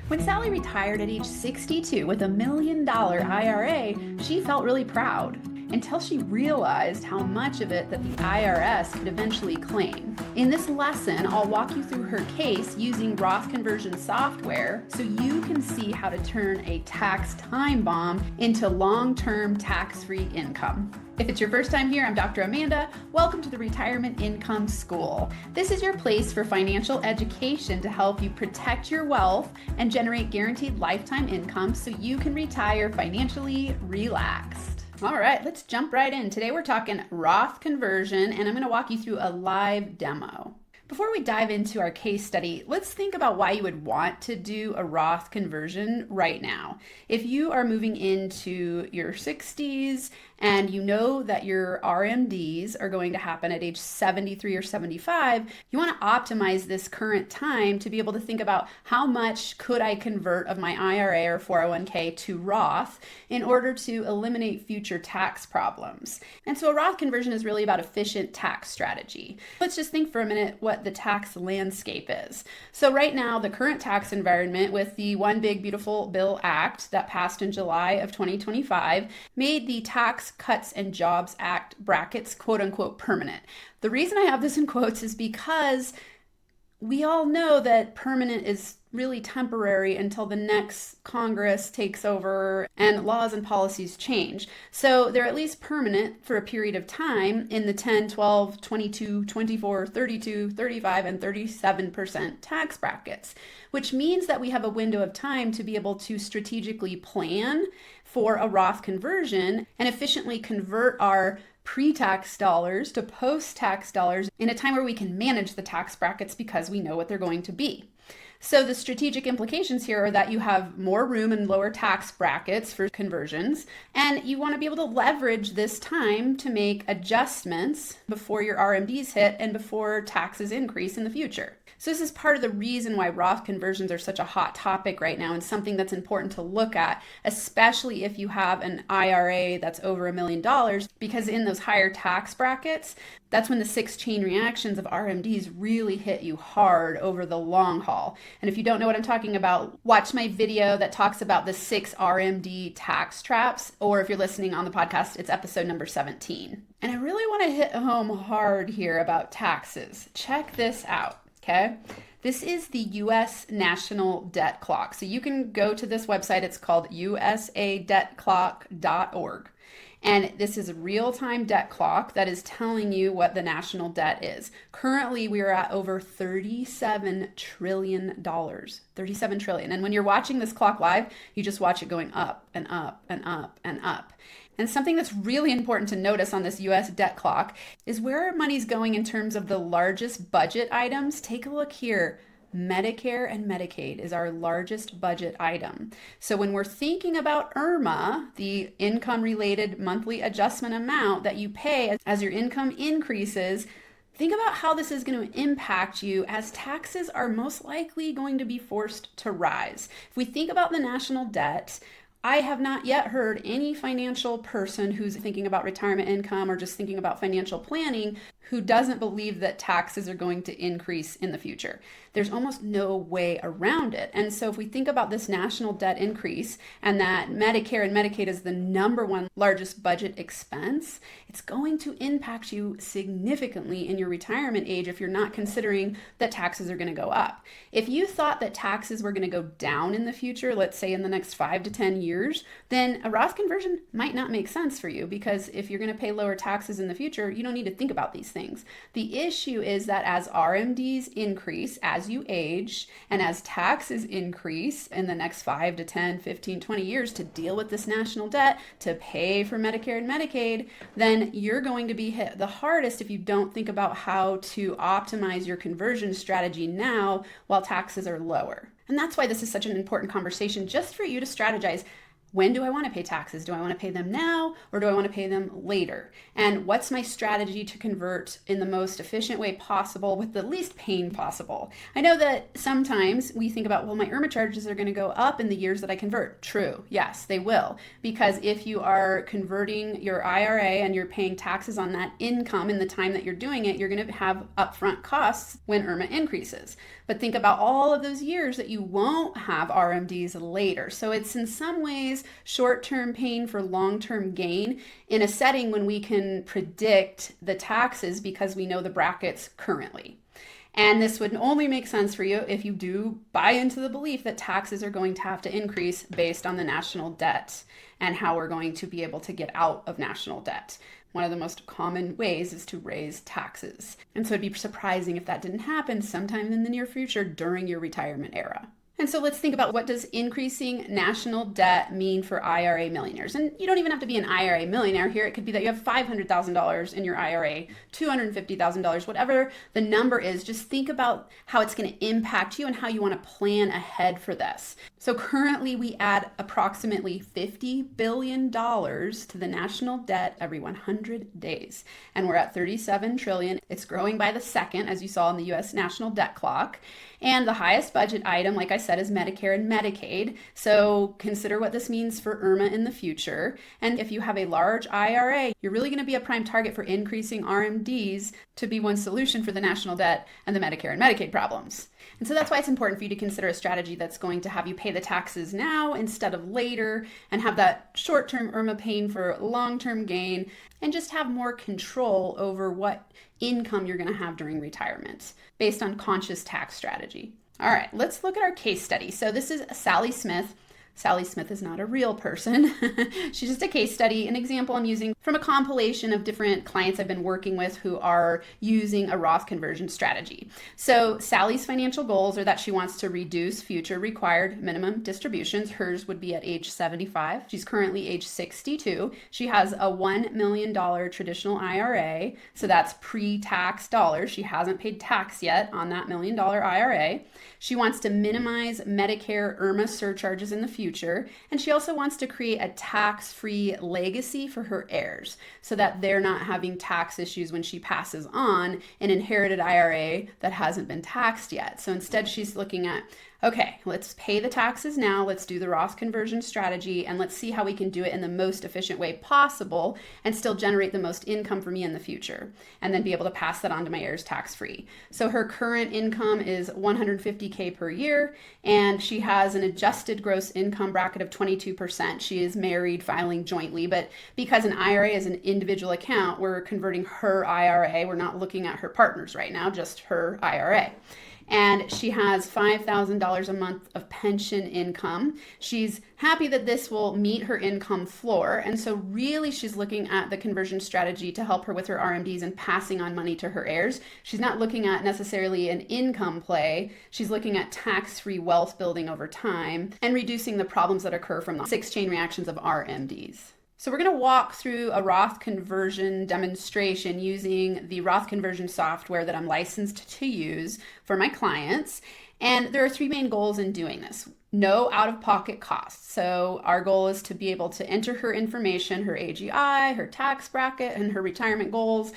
When Sally retired at age 62 with $1 million IRA, she felt really proud until she realized how much of it that the IRS could eventually claim. In this lesson, I'll walk you through her case using Roth conversion software so you can see how to turn a tax time bomb into long-term tax-free income. If it's your first time here, I'm Dr. Amanda. Welcome to the Retirement Income School. This is your place for financial education to help you protect your wealth and generate guaranteed lifetime income so you can retire financially relaxed. All right, let's jump right in. Today we're talking Roth conversion, and I'm going to walk you through a live demo. Before we dive into our case study, let's think about why you would want to do a Roth conversion right now. If you are moving into your 60s and you know that your RMDs are going to happen at age 73 or 75, you want to optimize this current time to be able to think about how much could I convert of my IRA or 401k to Roth in order to eliminate future tax problems. And so a Roth conversion is really about efficient tax strategy. Let's just think for a minute what the tax landscape is. So right now, the current tax environment with the One Big Beautiful Bill Act that passed in July of 2025 made the Tax Cuts and Jobs Act brackets quote unquote permanent. The reason I have this in quotes is because we all know that permanent is really temporary until the next Congress takes over and laws and policies change. So they're at least permanent for a period of time in the 10, 12, 22, 24, 32, 35, and 37% tax brackets, which means that we have a window of time to be able to strategically plan for a Roth conversion and efficiently convert our pre-tax dollars to post-tax dollars in a time where we can manage the tax brackets because we know what they're going to be. So the strategic implications here are that you have more room in lower tax brackets for conversions, and you want to be able to leverage this time to make adjustments before your RMDs hit and before taxes increase in the future. So this is part of the reason why Roth conversions are such a hot topic right now and something that's important to look at, especially if you have an IRA that's over $1 million, because in those higher tax brackets, that's when the 6 chain reactions of RMDs really hit you hard over the long haul. And if you don't know what I'm talking about, watch my video that talks about the 6 RMD tax traps, or if you're listening on the podcast, it's episode number 17. And I really want to hit home hard here about taxes. Check this out. Okay, this is the U.S. National Debt Clock. So you can go to this website. It's called usadebtclock.org. And this is a real-time debt clock that is telling you what the national debt is. Currently, we are at over $37 trillion. $37 trillion. And when you're watching this clock live, you just watch it going up and up and up and up. And something that's really important to notice on this U.S. debt clock is where our money's going in terms of the largest budget items. Take a look here. Medicare and Medicaid is our largest budget item. So when we're thinking about IRMAA, the income-related monthly adjustment amount that you pay as your income increases, think about how this is going to impact you as taxes are most likely going to be forced to rise. If we think about the national debt, I have not yet heard any financial person who's thinking about retirement income or just thinking about financial planning who doesn't believe that taxes are going to increase in the future. There's almost no way around it. And so if we think about this national debt increase and that Medicare and Medicaid is the number one largest budget expense, it's going to impact you significantly in your retirement age if you're not considering that taxes are going to go up. If you thought that taxes were going to go down in the future, let's say in the next 5 to 10 years, then a Roth conversion might not make sense for you, because if you're going to pay lower taxes in the future, you don't need to think about these things. The issue is that as RMDs increase, as you age, and as taxes increase in the next 5 to 10, 15, 20 years to deal with this national debt, to pay for Medicare and Medicaid, then you're going to be hit the hardest if you don't think about how to optimize your conversion strategy now while taxes are lower. And that's why this is such an important conversation, just for you to strategize. when do I want to pay taxes? Do I want to pay them now or do I want to pay them later? And what's my strategy to convert in the most efficient way possible with the least pain possible? I know that sometimes we think about, well, my IRMAA charges are going to go up in the years that I convert. True. Yes, they will. Because if you are converting your IRA and you're paying taxes on that income in the time that you're doing it, you're going to have upfront costs when IRMAA increases. But think about all of those years that you won't have RMDs later. So it's in some ways short-term pain for long-term gain in a setting when we can predict the taxes because we know the brackets currently. And this would only make sense for you if you do buy into the belief that taxes are going to have to increase based on the national debt and how we're going to be able to get out of national debt. One of the most common ways is to raise taxes. And so it'd be surprising if that didn't happen sometime in the near future during your retirement era. And so let's think about, what does increasing national debt mean for IRA millionaires? And you don't even have to be an IRA millionaire here. It could be that you have $500,000 in your IRA, $250,000, whatever the number is. Just think about how it's going to impact you and how you want to plan ahead for this. So currently we add approximately $50 billion to the national debt every 100 days. And we're at 37 trillion. It's growing by the second, as you saw in the US national debt clock. And the highest budget item, like I said, is Medicare and Medicaid. So consider what this means for IRMAA in the future. And if you have a large IRA, you're really going to be a prime target for increasing RMDs to be one solution for the national debt and the Medicare and Medicaid problems. And so that's why it's important for you to consider a strategy that's going to have you pay the taxes now instead of later and have that short-term IRMAA pain for long-term gain and just have more control over what income you're going to have during retirement based on conscious tax strategy. All right, let's look at our case study. So this is Sally Smith. Sally Smith is not a real person. She's just a case study, an example I'm using from a compilation of different clients I've been working with who are using a Roth conversion strategy. So Sally's financial goals are that she wants to reduce future required minimum distributions. Hers would be at age 75. She's currently age 62. She has a $1 million traditional IRA. So that's pre-tax dollars. She hasn't paid tax yet on that $1 million IRA. She wants to minimize Medicare IRMAA surcharges in the future, and she also wants to create a tax-free legacy for her heirs so that they're not having tax issues when she passes on an inherited IRA that hasn't been taxed yet. So instead, she's looking at, okay, let's pay the taxes now, let's do the Roth conversion strategy, and let's see how we can do it in the most efficient way possible and still generate the most income for me in the future, and then be able to pass that on to my heirs tax-free. So her current income is $150K per year, and she has an adjusted gross income bracket of 22%. She is married, filing jointly, but because an IRA is an individual account, we're converting her IRA. We're not looking at her partners right now, just her IRA. And she has $5,000 a month of pension income. She's happy that this will meet her income floor. And so really she's looking at the conversion strategy to help her with her RMDs and passing on money to her heirs. She's not looking at necessarily an income play. She's looking at tax-free wealth building over time and reducing the problems that occur from the 6 chain reactions of RMDs. So we're going to walk through a Roth conversion demonstration using the Roth conversion software that I'm licensed to use for my clients. And there are 3 main goals in doing this. No out-of-pocket costs. So our goal is to be able to enter her information, her AGI, her tax bracket, and her retirement goals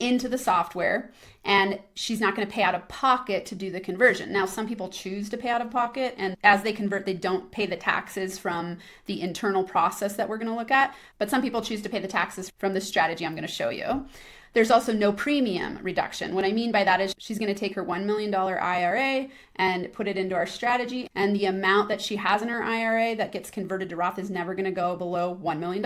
into the software, and she's not going to pay out of pocket to do the conversion. Now, some people choose to pay out of pocket, and as they convert, they don't pay the taxes from the internal process that we're going to look at, but some people choose to pay the taxes from the strategy I'm going to show you. There's also no premium reduction. What I mean by that is she's going to take her $1 million IRA and put it into our strategy, and the amount that she has in her IRA that gets converted to Roth is never going to go below $1 million,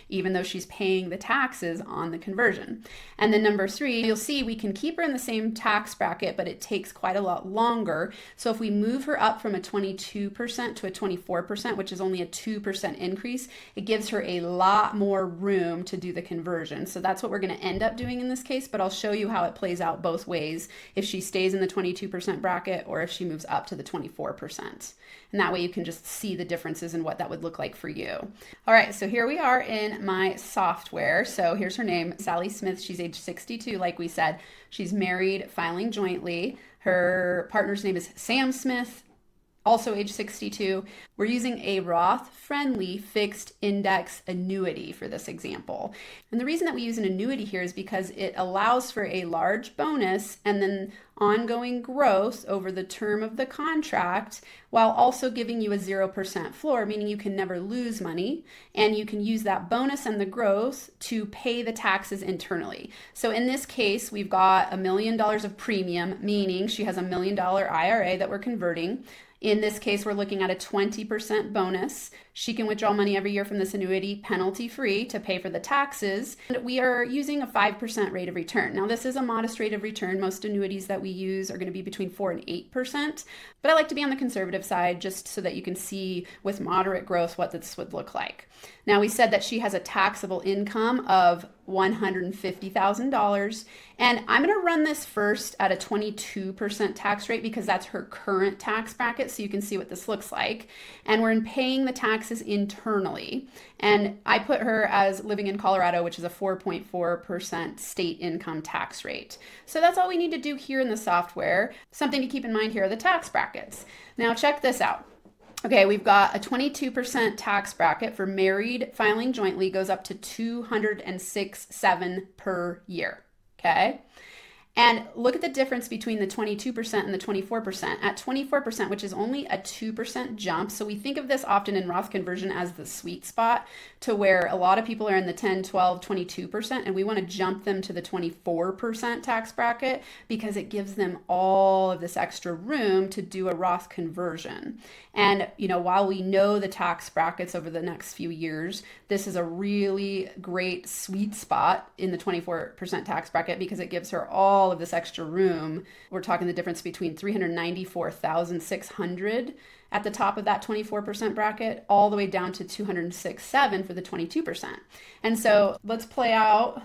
even though she's paying the taxes on the conversion. And then number 3, you'll see we can keep her in the same tax bracket, but it takes quite a lot longer. So if we move her up from a 22% to a 24%, which is only a 2% increase, it gives her a lot more room to do the conversion. So that's what we're going to end up doing in this case, but I'll show you how it plays out both ways if she stays in the 22% bracket or if she moves up to the 24%. And that way you can just see the differences in what that would look like for you. All right, so here we are in my software. So here's her name, Sally Smith. She's age 62, like we said. She's married, filing jointly. Her partner's name is Sam Smith, also age 62. We're using a Roth-friendly fixed index annuity for this example. And the reason that we use an annuity here is because it allows for a large bonus and then ongoing growth over the term of the contract, while also giving you a 0% floor, meaning you can never lose money, and you can use that bonus and the growth to pay the taxes internally. So in this case, we've got $1 million of premium, meaning she has $1 million IRA that we're converting. In this case, we're looking at a 20% bonus. She can withdraw money every year from this annuity penalty-free to pay for the taxes. And we are using a 5% rate of return. Now, this is a modest rate of return. Most annuities that we use are going to be between 4 and 8%. But I like to be on the conservative side just so that you can see with moderate growth what this would look like. Now, we said that she has a taxable income of $150,000. And I'm going to run this first at a 22% tax rate because that's her current tax bracket. So you can see what this looks like. And we're paying the taxes internally. And I put her as living in Colorado, which is a 4.4% state income tax rate. So that's all we need to do here in the software. Something to keep in mind here are the tax brackets. Now check this out. Okay, we've got a 22% tax bracket for married filing jointly, goes up to $206,700 per year. Okay. And look at the difference between the 22% and the 24%. At 24%, which is only a 2% jump, so we think of this often in Roth conversion as the sweet spot to where a lot of people are in the 10, 12, 22%, and we want to jump them to the 24% tax bracket because it gives them all of this extra room to do a Roth conversion. And, while we know the tax brackets over the next few years, this is a really great sweet spot in the 24% tax bracket because it gives her all of this extra room. We're talking the difference between $394,600 at the top of that 24% bracket all the way down to $206,700 for the 22%. And so let's play out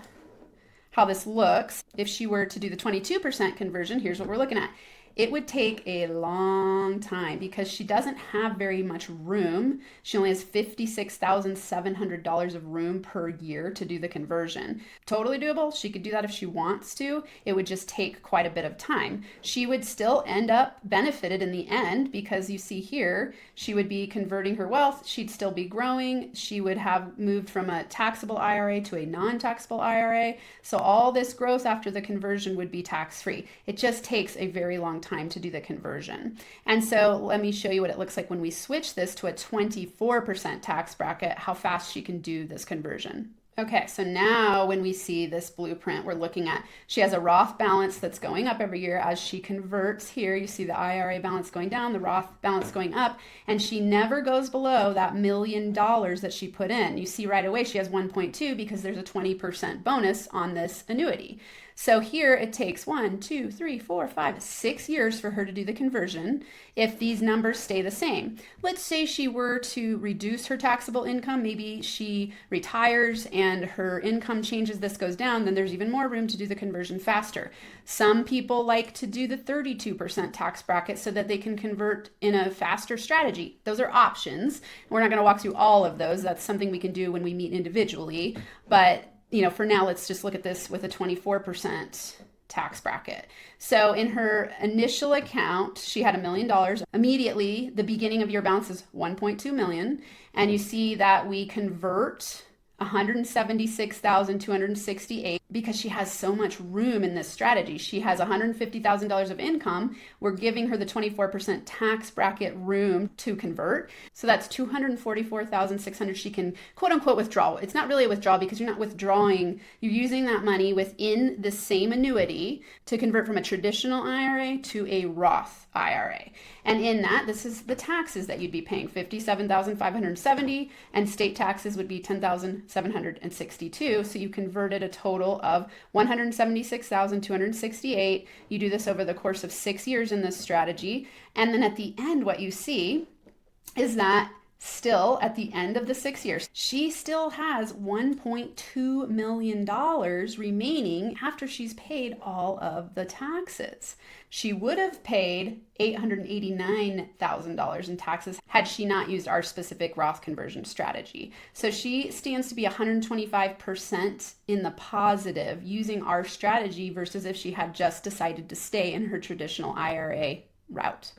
how this looks. If she were to do the 22% conversion, here's what we're looking at. It would take a long time because she doesn't have very much room. She only has $56,700 of room per year to do the conversion. Totally doable. She could do that if she wants to. It would just take quite a bit of time. She would still end up benefited in the end because you see here, she would be converting her wealth. She'd still be growing. She would have moved from a taxable IRA to a non-taxable IRA. So all this growth after the conversion would be tax-free. It just takes a very long time to do the conversion. And so let me show you what it looks like when we switch this to a 24% tax bracket, how fast she can do this conversion. Okay, so now when we see this blueprint, we're looking at, she has a Roth balance that's going up every year as she converts here. You see the IRA balance going down, the Roth balance going up, and she never goes below that $1 million that she put in. You see right away she has 1.2 because there's a 20% bonus on this annuity. So here it takes 1, 2, 3, 4, 5, 6 years for her to do the conversion if these numbers stay the same. Let's say she were to reduce her taxable income. Maybe she retires and her income changes, this goes down, then there's even more room to do the conversion faster. Some people like to do the 32% tax bracket so that they can convert in a faster strategy. Those are options. We're not going to walk through all of those. That's something we can do when we meet individually. But for now, let's just look at this with a 24% tax bracket. So in her initial account, she had $1 million. Immediately, the beginning of your balance is 1.2 million. And you see that we convert $176,268 because she has so much room in this strategy. She has $150,000 of income. We're giving her the 24% tax bracket room to convert. So that's $244,600 she can quote unquote withdraw. It's not really a withdrawal because you're not withdrawing. You're using that money within the same annuity to convert from a traditional IRA to a Roth IRA. And in that, this is the taxes that you'd be paying, $57,570, and state taxes would be $10,762. So you converted a total of $176,268. You do this over the course of 6 years in this strategy. And then at the end, what you see is that still at the end of the 6 years, she still has $1.2 million remaining after she's paid all of the taxes. She would have paid $889,000 in taxes had she not used our specific Roth conversion strategy. So she stands to be 125% in the positive using our strategy versus if she had just decided to stay in her traditional IRA route.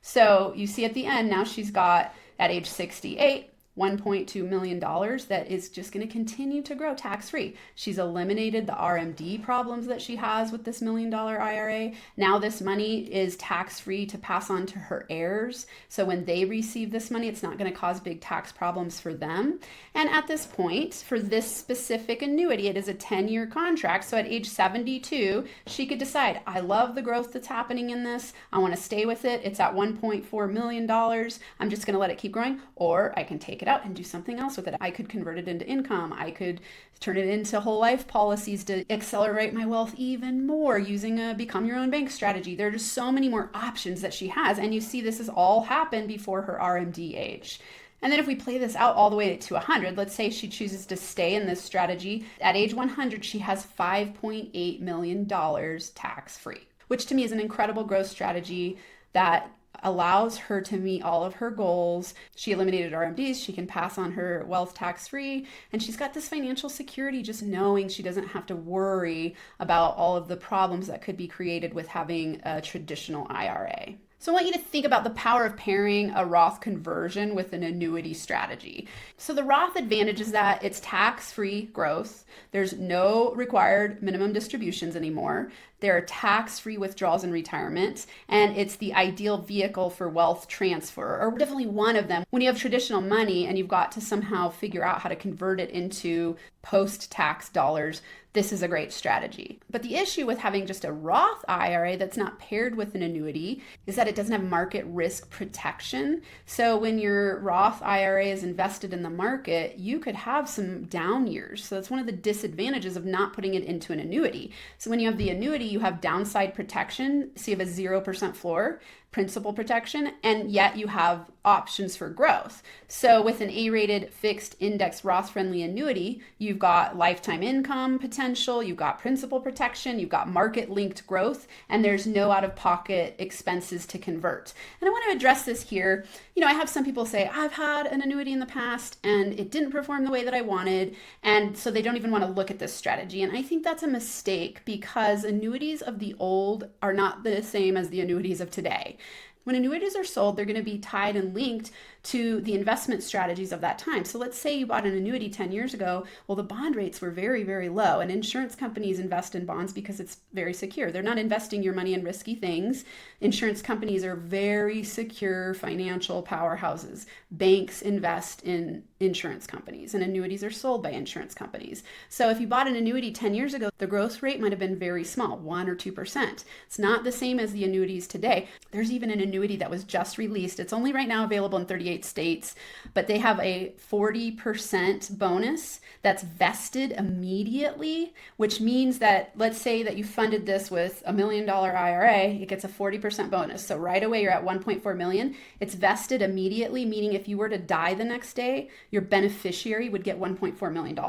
So you see at the end, now she's got at age 68, $1.2 million that is just going to continue to grow tax-free. She's eliminated the RMD problems that she has with this $1 million IRA. Now this money is tax-free to pass on to her heirs. So when they receive this money, it's not going to cause big tax problems for them. And at this point, for this specific annuity, it is a 10-year contract. So at age 72, she could decide, I love the growth that's happening in this. I want to stay with it. It's at $1.4 million. I'm just going to let it keep growing, or I can take it out and do something else with it. I could convert it into income. I could turn it into whole life policies to accelerate my wealth even more using a become your own bank strategy. There are just so many more options that she has. And you see this has all happened before her RMD age. And then if we play this out all the way to 100, let's say she chooses to stay in this strategy. At age 100, she has $5.8 million tax-free, which to me is an incredible growth strategy that allows her to meet all of her goals. She eliminated RMDs. She can pass on her wealth tax-free. And she's got this financial security just knowing she doesn't have to worry about all of the problems that could be created with having a traditional IRA. So I want you to think about the power of pairing a Roth conversion with an annuity strategy. So the Roth advantage is that it's tax-free growth. There's no required minimum distributions anymore. There are tax-free withdrawals in retirement, and it's the ideal vehicle for wealth transfer, or definitely one of them. When you have traditional money and you've got to somehow figure out how to convert it into post-tax dollars, this is a great strategy. But the issue with having just a Roth IRA that's not paired with an annuity is that it doesn't have market risk protection. So when your Roth IRA is invested in the market, you could have some down years. So that's one of the disadvantages of not putting it into an annuity. So when you have the annuity, you have downside protection. So you have a 0% floor, principal protection, and yet you have options for growth. So with an A-rated fixed index Roth-friendly annuity, you've got lifetime income potential, you've got principal protection, you've got market-linked growth, and there's no out-of-pocket expenses to convert. And I want to address this here. You know, I have some people say, I've had an annuity in the past and it didn't perform the way that I wanted, and so they don't even want to look at this strategy. And I think that's a mistake because annuities of the old are not the same as the annuities of today. When annuities are sold, they're going to be tied and linked to the investment strategies of that time. So let's say you bought an annuity 10 years ago. Well, the bond rates were very, very low, and insurance companies invest in bonds because it's very secure. They're not investing your money in risky things. Insurance companies are very secure financial powerhouses. Banks invest in insurance companies, and annuities are sold by insurance companies. So if you bought an annuity 10 years ago, the growth rate might have been very small, 1 or 2%. It's not the same as the annuities today. There's even an annuity that was just released. It's only right now available in 38 states, but they have a 40% bonus that's vested immediately, which means that let's say that you funded this with $1 million IRA, it gets a 40% bonus. So right away you're at 1.4 million. It's vested immediately, meaning if you were to die the next day, your beneficiary would get $1.4 million.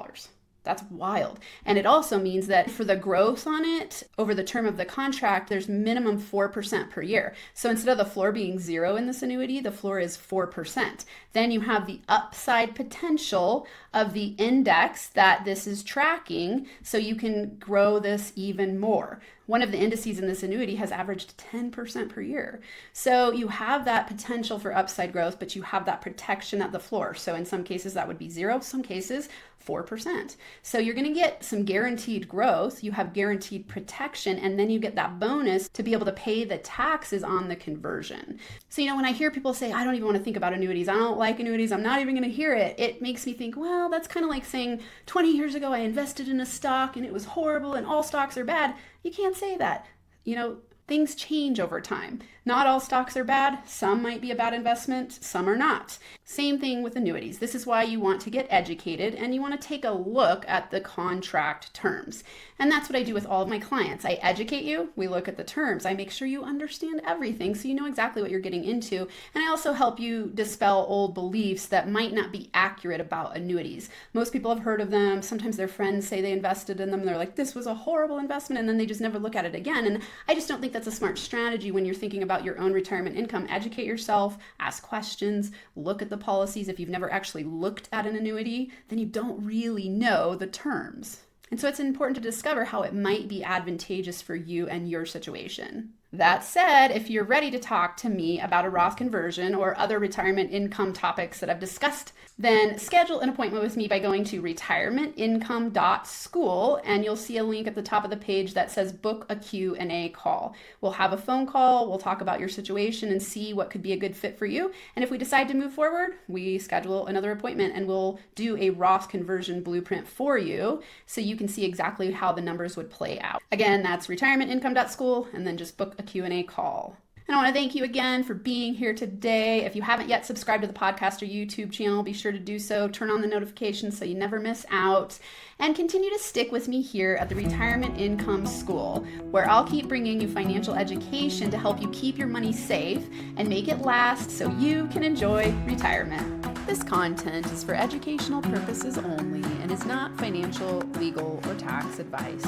That's wild. And it also means that for the growth on it over the term of the contract, there's minimum 4% per year. So instead of the floor being 0 in this annuity, the floor is 4%. Then you have the upside potential of the index that this is tracking, so you can grow this even more. One of the indices in this annuity has averaged 10% per year. So you have that potential for upside growth, but you have that protection at the floor. So in some cases that would be 0, some cases 4%. So you're going to get some guaranteed growth, you have guaranteed protection, and then you get that bonus to be able to pay the taxes on the conversion. So, you know, when I hear people say, I don't even want to think about annuities, I don't like annuities, I'm not even going to hear it, it makes me think, well, that's kind of like saying 20 years ago I invested in a stock and it was horrible and all stocks are bad. You can't say that. You know, things change over time. Not all stocks are bad. Some might be a bad investment, some are not. Same thing with annuities. This is why you want to get educated and you want to take a look at the contract terms. And that's what I do with all of my clients. I educate you, we look at the terms, I make sure you understand everything so you know exactly what you're getting into. And I also help you dispel old beliefs that might not be accurate about annuities. Most people have heard of them. Sometimes their friends say they invested in them and they're like, this was a horrible investment, and then they just never look at it again. And I just don't think that's a smart strategy when you're thinking about your own retirement income. Educate yourself, ask questions, look at the policies. If you've never actually looked at an annuity, then you don't really know the terms. And so it's important to discover how it might be advantageous for you and your situation. That said, if you're ready to talk to me about a Roth conversion or other retirement income topics that I've discussed, then schedule an appointment with me by going to retirementincome.school, and you'll see a link at the top of the page that says book a Q&A call. We'll have a phone call, we'll talk about your situation and see what could be a good fit for you. And if we decide to move forward, we schedule another appointment and we'll do a Roth conversion blueprint for you so you can see exactly how the numbers would play out. Again, that's retirementincome.school, and then just book a Q&A call. And I want to thank you again for being here today. If you haven't yet subscribed to the podcast or YouTube channel, be sure to do so. Turn on the notifications so you never miss out. And continue to stick with me here at the Retirement Income School, where I'll keep bringing you financial education to help you keep your money safe and make it last so you can enjoy retirement. This content is for educational purposes only and is not financial, legal, or tax advice.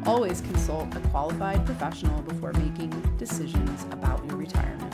Always consult a qualified professional before making decisions about your retirement.